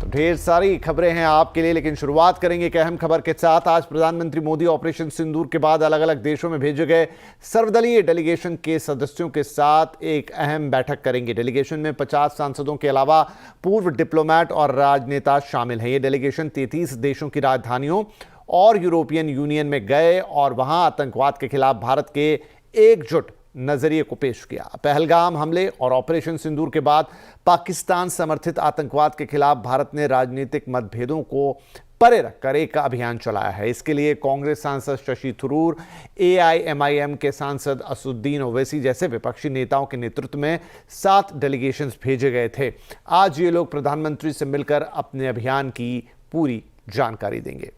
ढेर सारी खबरें हैं आपके लिए, लेकिन शुरुआत करेंगे एक अहम खबर के साथ। आज प्रधानमंत्री मोदी ऑपरेशन सिंदूर के बाद अलग अलग देशों में भेजे गए सर्वदलीय डेलीगेशन के सदस्यों के साथ एक अहम बैठक करेंगे। डेलीगेशन में 50 सांसदों के अलावा पूर्व डिप्लोमेट और राजनेता शामिल हैं। ये डेलीगेशन 33 देशों की राजधानियों और यूरोपियन यूनियन में गए और वहां आतंकवाद के खिलाफ भारत के एकजुट नजरिए को पेश किया। पहलगाम हमले और ऑपरेशन सिंदूर के बाद पाकिस्तान समर्थित आतंकवाद के खिलाफ भारत ने राजनीतिक मतभेदों को परे रखकर एक अभियान चलाया है। इसके लिए कांग्रेस सांसद शशि थरूर, AIMIM के सांसद असदुद्दीन ओवैसी जैसे विपक्षी नेताओं के नेतृत्व में 7 डेलीगेशंस भेजे गए थे। आज ये लोग प्रधानमंत्री से मिलकर अपने अभियान की पूरी जानकारी देंगे।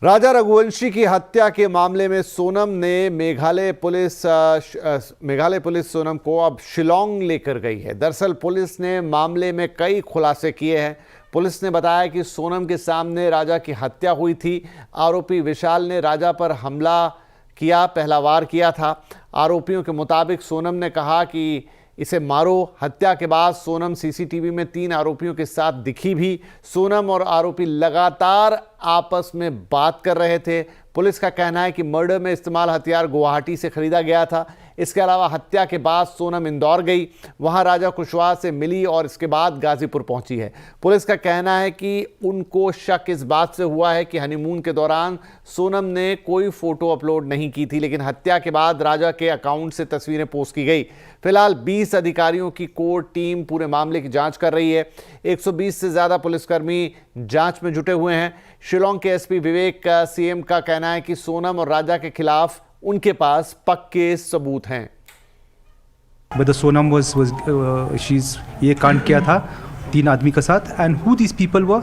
राजा रघुवंशी की हत्या के मामले में सोनम ने मेघालय पुलिस सोनम को अब शिलोंग लेकर गई है। दरअसल पुलिस ने मामले में कई खुलासे किए हैं। पुलिस ने बताया कि सोनम के सामने राजा की हत्या हुई थी। आरोपी विशाल ने राजा पर हमला किया, पहला वार किया था। आरोपियों के मुताबिक सोनम ने कहा कि इसे मारो। हत्या के बाद सोनम CCTV में 3 आरोपियों के साथ दिखी भी। सोनम और आरोपी लगातार आपस में बात कर रहे थे। पुलिस का कहना है कि मर्डर में इस्तेमाल हथियार गुवाहाटी से खरीदा गया था। इसके अलावा हत्या के बाद सोनम इंदौर गई, वहां राजा कुशवाहा से मिली और इसके बाद गाजीपुर पहुंची है। पुलिस का कहना है कि उनको शक इस बात से हुआ है कि हनीमून के दौरान सोनम ने कोई फोटो अपलोड नहीं की थी, लेकिन हत्या के बाद राजा के अकाउंट से तस्वीरें पोस्ट की गई। फिलहाल 20 अधिकारियों की कोर टीम पूरे मामले की जांच कर रही है। 120 से ज्यादा पुलिसकर्मी जांच में जुटे हुए हैं। शिलोंग के SP विवेक CM का कहना है कि सोनम और राजा के खिलाफ उनके पास पक्के सबूत हैं। Whether Sonam she's ये कांड किया था 3 आदमी के साथ, and who these people were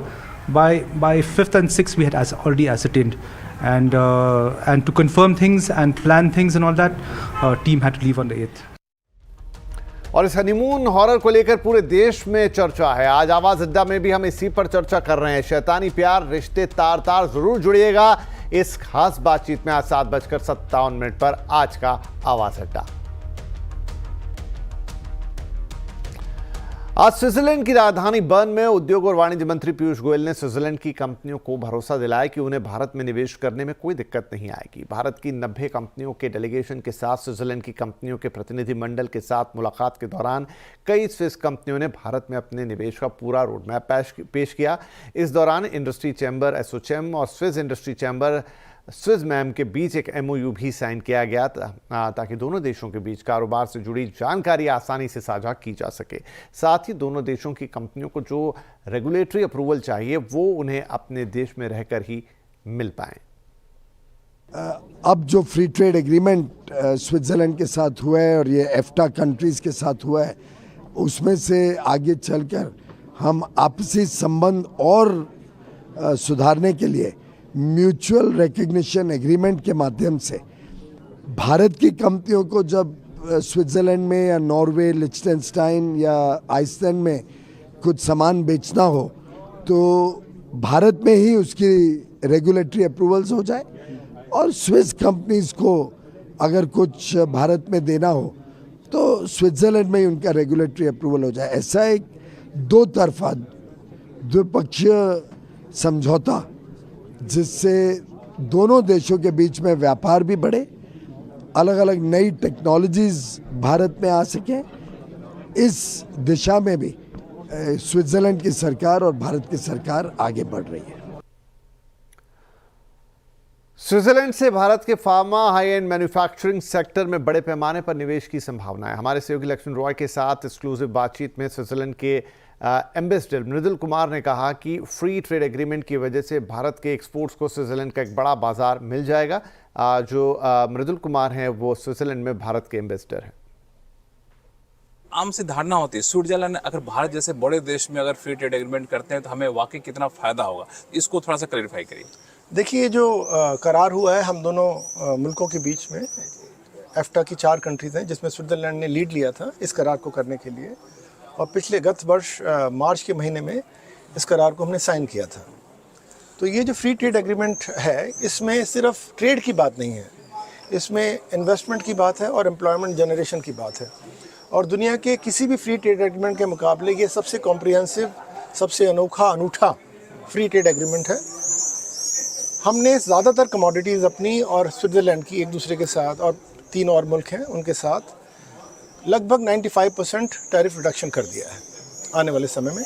by 5th and 6th we had already ascertained, and to confirm things and plan things and all that, team had to leave on the 8th. और इस honeymoon horror को लेकर पूरे देश में चर्चा है। आज आवाज अड्डा में भी हम इसी पर चर्चा कर रहे हैं। शैतानी प्यार रिश्ते तार तार जरूर जुड़िएगा इस खास बातचीत में। आज 7:57 पर आज का आवाज अड्डा। आज स्विट्जरलैंड की राजधानी बर्न में उद्योग और वाणिज्य मंत्री पीयूष गोयल ने स्विट्जरलैंड की कंपनियों को भरोसा दिलाया कि उन्हें भारत में निवेश करने में कोई दिक्कत नहीं आएगी। भारत की 90 कंपनियों के डेलीगेशन के साथ स्विट्जरलैंड की कंपनियों के प्रतिनिधिमंडल के साथ मुलाकात के दौरान कई स्विस कंपनियों ने भारत में अपने निवेश का पूरा रोडमैप पेश किया। इस दौरान इंडस्ट्री चैम्बर एसोचैम और स्विस इंडस्ट्री चैम्बर स्विसमैम के बीच एक MOU भी साइन किया गया ताकि दोनों देशों के बीच कारोबार से जुड़ी जानकारी आसानी से साझा की जा सके। साथ ही दोनों देशों की कंपनियों को जो रेगुलेटरी अप्रूवल चाहिए वो उन्हें अपने देश में रहकर ही मिल पाए। अब जो फ्री ट्रेड एग्रीमेंट स्विट्जरलैंड के साथ हुआ है और ये EFTA कंट्रीज के साथ हुआ है, उसमें से आगे चलकर हम आपसी संबंध और सुधारने के लिए म्यूचुअल रिकग्निशन एग्रीमेंट के माध्यम से भारत की कंपनियों को जब स्विट्जरलैंड में या नॉर्वे, लिechtenstein या आइसलैंड में कुछ सामान बेचना हो तो भारत में ही उसकी रेगुलेटरी अप्रूवल्स हो जाए, और स्विस कंपनीज को अगर कुछ भारत में देना हो तो स्विट्जरलैंड में ही उनका रेगुलेटरी अप्रूवल हो जाए। ऐसा एक 2 तरफा द्विपक्षीय समझौता जिससे दोनों देशों के बीच में व्यापार भी बढ़े, अलग अलग नई टेक्नोलॉजीज भारत में आ सके, इस दिशा में भी स्विट्जरलैंड की सरकार और भारत की सरकार आगे बढ़ रही है। स्विट्जरलैंड से भारत के pharma high and manufacturing sector में बड़े पैमाने पर निवेश की संभावना है। हमारे सहयोगी लक्ष्मण रॉय के साथ एक्सक्लूसिव बातचीत में स्विट्जरलैंड के एम्बेसडर मृदुल कुमार ने कहा कि फ्री ट्रेड एग्रीमेंट की वजह से भारत के एक्सपोर्ट्स को स्विट्जरलैंड का एक बड़ा बाजार मिल जाएगा। जो मृदुल कुमार हैं वो स्विट्जरलैंड में भारत के एम्बेसडर हैं। आम सी धारणा होती है स्विट्जरलैंड अगर भारत जैसे बड़े देश में अगर फ्री ट्रेड एग्रीमेंट करते हैं तो हमें वाकई कितना फायदा होगा, इसको थोड़ा सा क्लैरिफाई करिए। देखिए, जो करार हुआ है हम दोनों मुल्कों के बीच में, EFTA की 4 कंट्रीज हैं जिसमें स्विट्जरलैंड ने लीड लिया था इस करार को करने के लिए, और पिछले गत वर्ष मार्च के महीने में इस करार को हमने साइन किया था। तो ये जो फ्री ट्रेड एग्रीमेंट है इसमें सिर्फ ट्रेड की बात नहीं है, इसमें इन्वेस्टमेंट की बात है और एम्प्लॉयमेंट जनरेशन की बात है। और दुनिया के किसी भी फ्री ट्रेड एग्रीमेंट के मुकाबले ये सबसे कॉम्प्रिहेंसिव, सबसे अनूठा फ्री ट्रेड एग्रीमेंट है। हमने ज़्यादातर कमोडिटीज़ अपनी और स्विट्ज़रलैंड की एक दूसरे के साथ, और 3 और मुल्क हैं उनके साथ, लगभग 95% टैरिफ रिडक्शन कर दिया है आने वाले समय में।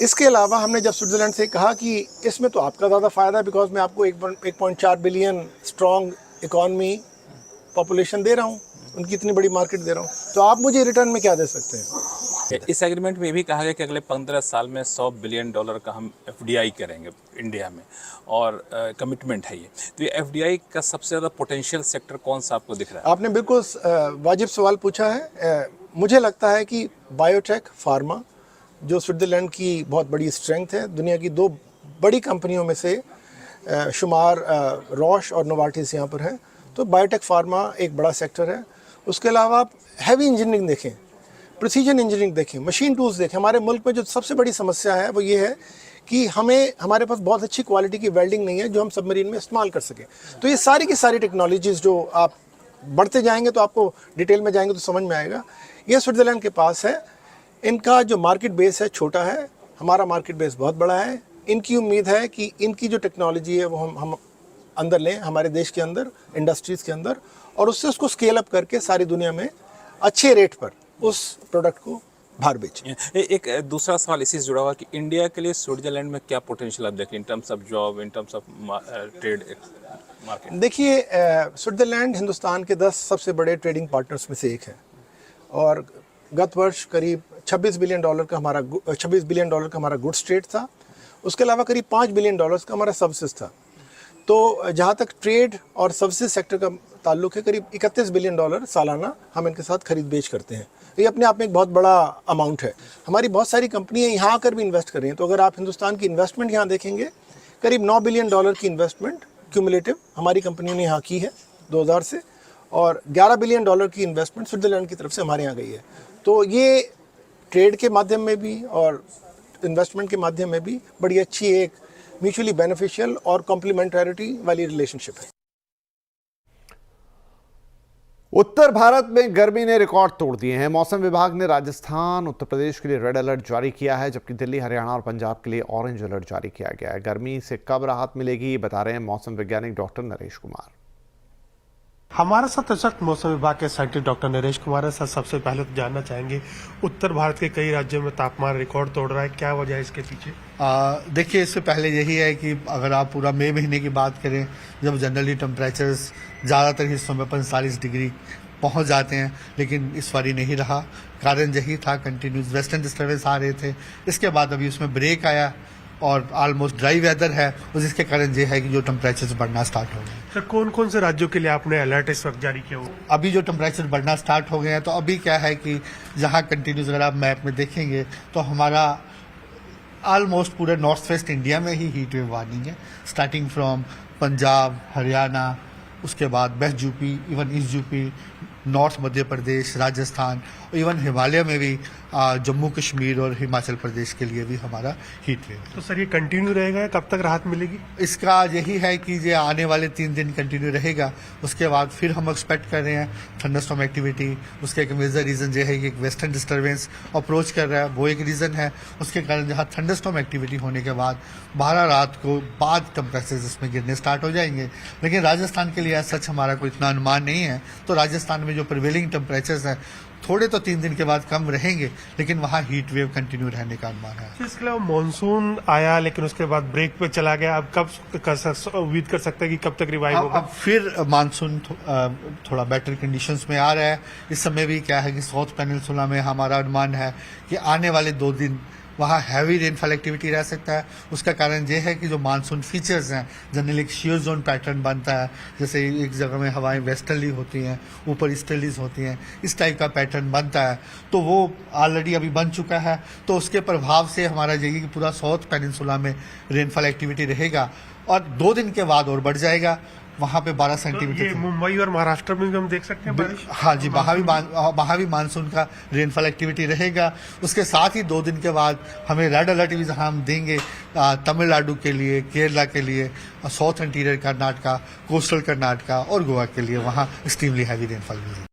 इसके अलावा हमने जब स्विट्ज़रलैंड से कहा कि इसमें तो आपका ज़्यादा फ़ायदा है, बिकॉज मैं आपको 1.4 बिलियन स्ट्रॉन्ग इकॉनमी पॉपुलेशन दे रहा हूँ, उनकी इतनी बड़ी मार्केट दे रहा हूँ, तो आप मुझे रिटर्न में क्या दे सकते हैं। इस एग्रीमेंट में ये भी कहा गया कि अगले 15 साल में $100 बिलियन का हम FDI करेंगे इंडिया में, और कमिटमेंट है ये। तो ये FDI का सबसे ज़्यादा पोटेंशियल सेक्टर कौन सा आपको दिख रहा है? आपने बिल्कुल वाजिब सवाल पूछा है। मुझे लगता है कि बायोटेक, फार्मा, जो स्विट्ज़रलैंड की बहुत बड़ी स्ट्रेंथ है, दुनिया की 2 बड़ी कंपनियों में से शुमार रॉश और नोवार्टिस यहाँ पर हैं, तो बायोटेक फार्मा एक बड़ा सेक्टर है। उसके अलावा आप हैवी इंजीनियरिंग देखें, प्रिसीजन इंजीनियरिंग देखें, मशीन टूल्स देखें। हमारे मुल्क में जो सबसे बड़ी समस्या है वो ये है कि हमारे पास बहुत अच्छी क्वालिटी की वेल्डिंग नहीं है जो हम सबमरीन में इस्तेमाल कर सकें। तो ये सारी की सारी टेक्नोलॉजीज़ जो आप बढ़ते जाएंगे तो आपको डिटेल में जाएंगे तो समझ में आएगा, ये स्विट्ज़रलैंड के पास है। इनका जो मार्केट बेस है छोटा है, हमारा मार्केट बेस बहुत बड़ा है। इनकी उम्मीद है कि इनकी जो टेक्नोलॉजी है वो हम अंदर लें, हमारे देश के अंदर, इंडस्ट्रीज़ के अंदर, और उससे उसको स्केल अप करके सारी दुनिया में अच्छे रेट पर उस प्रोडक्ट को बाहर बेचें। एक दूसरा सवाल इसी से जुड़ा हुआ कि इंडिया के लिए स्विट्ज़रलैंड में क्या पोटेंशियल आप देखें in terms of job, in terms of trade market? देखिए, स्विट्ज़रलैंड हिंदुस्तान के 10 सबसे बड़े ट्रेडिंग पार्टनर्स में से एक है, और गत वर्ष करीब $26 बिलियन का हमारा गुड्स ट्रेड था। उसके अलावा करीब $5 बिलियन का हमारा सर्विसेज था। तो जहाँ तक ट्रेड और सर्विसेज सेक्टर का ताल्लुक है, करीब $31 बिलियन सालाना हम इनके साथ खरीद बेच करते हैं। ये अपने आप में एक बहुत बड़ा अमाउंट है। हमारी बहुत सारी कंपनियां यहाँ आकर भी इन्वेस्ट कर रही हैं। तो अगर आप हिंदुस्तान की इन्वेस्टमेंट यहाँ देखेंगे, करीब $9 बिलियन की इन्वेस्टमेंट क्यूमुलेटिव हमारी कंपनियों ने यहाँ की है 2000 से, और $11 बिलियन की इन्वेस्टमेंट स्विट्ज़रलैंड की तरफ से हमारे यहाँ गई है। तो ये ट्रेड के माध्यम में भी और इन्वेस्टमेंट के माध्यम में भी बड़ी अच्छी एक म्यूचुअली बेनिफिशियल और कॉम्प्लीमेंटरिटी वाली रिलेशनशिप है। उत्तर भारत में गर्मी ने रिकॉर्ड तोड़ दिए हैं। मौसम विभाग ने राजस्थान, उत्तर प्रदेश के लिए रेड अलर्ट जारी किया है, जबकि दिल्ली, हरियाणा और पंजाब के लिए ऑरेंज अलर्ट जारी किया गया है। गर्मी से कब राहत मिलेगी, ये बता रहे हैं मौसम वैज्ञानिक डॉक्टर नरेश कुमार। हमारे साथ इस वक्त मौसम विभाग के साइंटिस्ट डॉक्टर नरेश कुमार है। सर, सबसे पहले तो जानना चाहेंगे, उत्तर भारत के कई राज्यों में तापमान रिकॉर्ड तोड़ रहा है, क्या वजह है इसके पीछे? देखिए, इससे पहले यही है कि अगर आप पूरा मई महीने की बात करें, जब जनरली टेम्परेचर्स ज़्यादातर हिस्सों में 45 डिग्री पहुंच जाते हैं, लेकिन इस बार नहीं रहा। कारण यही था, कंटिन्यूस वेस्टर्न डिस्टर्बेंस आ रहे थे। इसके बाद अभी उसमें ब्रेक आया और ऑलमोस्ट ड्राई वेदर है, और जिसके कारण ये है कि जो टेम्परेचर बढ़ना स्टार्ट हो गए। सर, कौन कौन से राज्यों के लिए आपने अलर्ट इस वक्त जारी किया हुआ? अभी जो टेम्परेचर बढ़ना स्टार्ट हो गए हैं, तो अभी क्या है कि जहाँ कंटिन्यूस, अगर आप मैप में देखेंगे तो हमारा ऑलमोस्ट पूरे नॉर्थ वेस्ट इंडिया में ही हीट वेव वार्निंग है, स्टार्टिंग फ्रॉम पंजाब, हरियाणा, उसके बाद west UP, even east UP, north Madhya Pradesh, Rajasthan, और इवन हिमालय में भी जम्मू कश्मीर और हिमाचल प्रदेश के लिए भी हमारा हीट वेव। तो सर, ये कंटिन्यू रहेगा, कब तक राहत मिलेगी? इसका यही है कि ये आने वाले 3 दिन कंटिन्यू रहेगा। उसके बाद फिर हम एक्सपेक्ट कर रहे हैं थंडरस्टॉर्म एक्टिविटी। उसका एक मेजर रीजन ये है कि एक वेस्टर्न डिस्टर्बेंस अप्रोच कर रहा है, वो एक रीजन है। उसके कारण जहाँ थंडरस्टॉर्म एक्टिविटी होने के बाद 12 रात को बाद टेम्परेचर इसमें गिरने स्टार्ट हो जाएंगे। लेकिन राजस्थान के लिए सच हमारा कोई इतना अनुमान नहीं है। तो राजस्थान में जो प्रिवेलिंग टेम्परेचर्स हैं, थोड़े तो 3 दिन के बाद कम रहेंगे, लेकिन वहाँ हीट वेव कंटिन्यू रहने का अनुमान है। इसके अलावा मानसून आया, लेकिन उसके बाद ब्रेक पे चला गया। अब कब उम्मीद कर सकते हैं कि कब तक रिवाइव होगा? अब फिर मानसून थोड़ा बेटर कंडीशंस में आ रहा है। इस समय भी क्या है कि साउथ पेनिनसुला में हमारा अनुमान है कि आने वाले 2 दिन वहाँ हैवी रेनफॉल एक्टिविटी रह सकता है। उसका कारण ये है कि जो मानसून फीचर्स हैं, जनरली एक शियर जोन पैटर्न बनता है, जैसे एक जगह में हवाएं वेस्टर्ली होती हैं, ऊपर ईस्टर्लीज होती हैं, इस टाइप का पैटर्न बनता है। तो वो ऑलरेडी अभी बन चुका है। तो उसके प्रभाव से हमारा यही कि पूरा साउथ पेनिनसुला में रेनफॉल एक्टिविटी रहेगा, और 2 दिन के बाद और बढ़ जाएगा। वहाँ पे 12 सेंटीमीटर। तो मुंबई और महाराष्ट्र में भी हम देख सकते हैं बारिश? हाँ जी, वहाँ भी मानसून का रेनफॉल एक्टिविटी रहेगा। उसके साथ ही 2 दिन के बाद हमें रेड अलर्ट भी जहाँ हम देंगे तमिलनाडु के लिए, केरला के लिए, south interior Karnataka, coastal Karnataka और गोवा के लिए, वहाँ एक्सट्रीमली हैवी रेनफॉल भी है।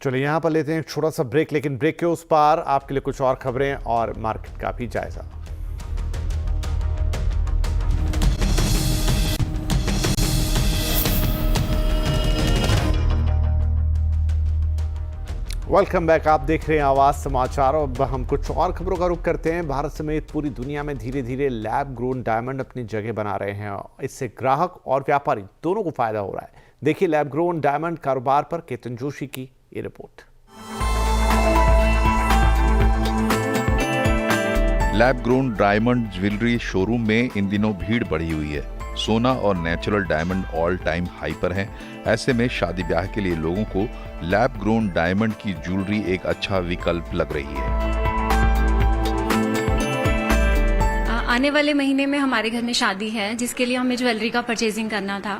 चलिए यहाँ पर लेते हैं एक छोटा सा ब्रेक, लेकिन ब्रेक के उस पार आपके लिए कुछ और खबरें और मार्केट का भी जायजा। वेलकम बैक, आप देख रहे हैं आवाज समाचार। अब हम कुछ और खबरों का रुख करते हैं। भारत समेत पूरी दुनिया में धीरे धीरे लैब ग्रोन डायमंड अपनी जगह बना रहे हैं। इससे ग्राहक और व्यापारी दोनों को फायदा हो रहा है। देखिए लैब ग्रोन डायमंड कारोबार पर केतन जोशी की ये report. Lab grown diamond jewellery showroom में इन दिनों भीड़ बढ़ी हुई है। सोना और natural diamond all time high पर हैं। ऐसे में शादी ब्याह के लिए लोगों को लैब ग्रोन डायमंड की ज्वेलरी एक अच्छा विकल्प लग रही है। आने वाले महीने में हमारे घर में शादी है, जिसके लिए हमें ज्वेलरी का परचेजिंग करना था।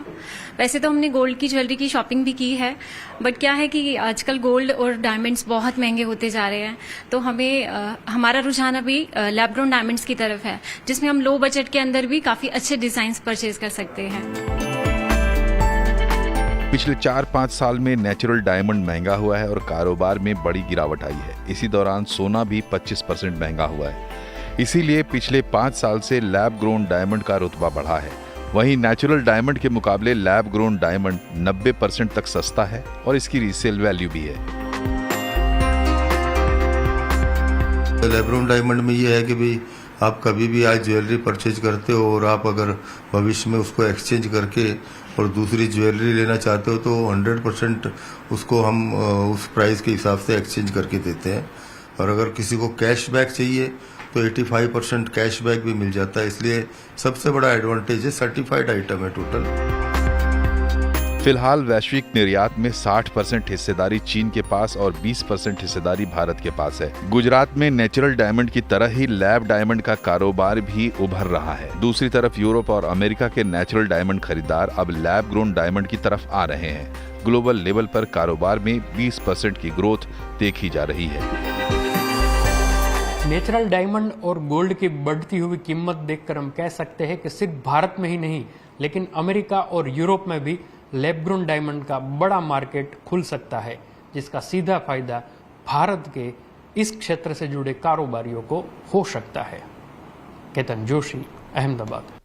वैसे तो हमने गोल्ड की ज्वेलरी की शॉपिंग भी की है, बट क्या है कि आजकल गोल्ड और डायमंड्स बहुत महंगे होते जा रहे हैं, तो हमें हमारा रुझान अभी लैब ग्रोन डायमंड्स की तरफ है, जिसमें हम लो बजट के अंदर भी काफी अच्छे डिजाइन्स परचेज कर सकते हैं। पिछले 4-5 साल में नेचुरल डायमंड महंगा हुआ है और कारोबार में बड़ी गिरावट आई है। इसी दौरान सोना भी 25% महंगा हुआ है। इसीलिए पिछले 5 साल से लैब ग्रोन डायमंड का रुतबा बढ़ा है। वहीं नेचुरल डायमंड के मुकाबले लैब ग्रोन डायमंड 90% तक सस्ता है और इसकी रीसेल वैल्यू भी है। लैब ग्रोन डायमंड में ये है कि भाई आप कभी भी आज ज्वेलरी परचेज करते हो और आप अगर भविष्य में उसको एक्सचेंज करके और दूसरी ज्वेलरी लेना चाहते हो तो 100% उसको हम उस प्राइस के हिसाब से एक्सचेंज करके देते हैं। और अगर किसी को कैश बैक चाहिए तो 85% कैश बैक भी मिल जाता है। इसलिए सबसे बड़ा एडवांटेज है, सर्टिफाइड आइटम है टोटल। फिलहाल वैश्विक निर्यात में 60% हिस्सेदारी चीन के पास और 20% हिस्सेदारी भारत के पास है। गुजरात में नेचुरल डायमंड की तरह ही लैब डायमंड का कारोबार भी उभर रहा है। दूसरी तरफ यूरोप और अमेरिका के नेचुरल डायमंड खरीदार अब लैब ग्रोन डायमंड की तरफ आ रहे हैं। ग्लोबल लेवल पर कारोबार में 20% की ग्रोथ देखी जा रही है। नेचुरल डायमंड और गोल्ड की बढ़ती हुई कीमत देखकर हम कह सकते हैं कि सिर्फ भारत में ही नहीं, लेकिन अमेरिका और यूरोप में भी लैब ग्रोन डायमंड का बड़ा मार्केट खुल सकता है, जिसका सीधा फायदा भारत के इस क्षेत्र से जुड़े कारोबारियों को हो सकता है। केतन जोशी, अहमदाबाद।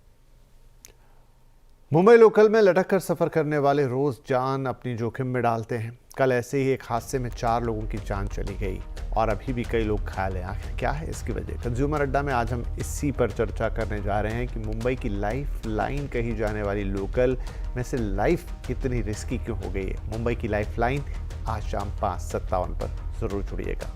मुंबई लोकल में लटक कर सफर करने वाले रोज जान अपनी जोखिम में डालते हैं। कल ऐसे ही एक हादसे में 4 लोगों की जान चली गई और अभी भी कई लोग घायल हैं। आखिर क्या है इसकी वजह? कंज्यूमर अड्डा में आज हम इसी पर चर्चा करने जा रहे हैं कि मुंबई की लाइफ लाइन कही जाने वाली लोकल में से लाइफ इतनी रिस्की क्यों हो गई है। मुंबई की लाइफ लाइन आज शाम 5:57 पर जरूर जुड़िएगा।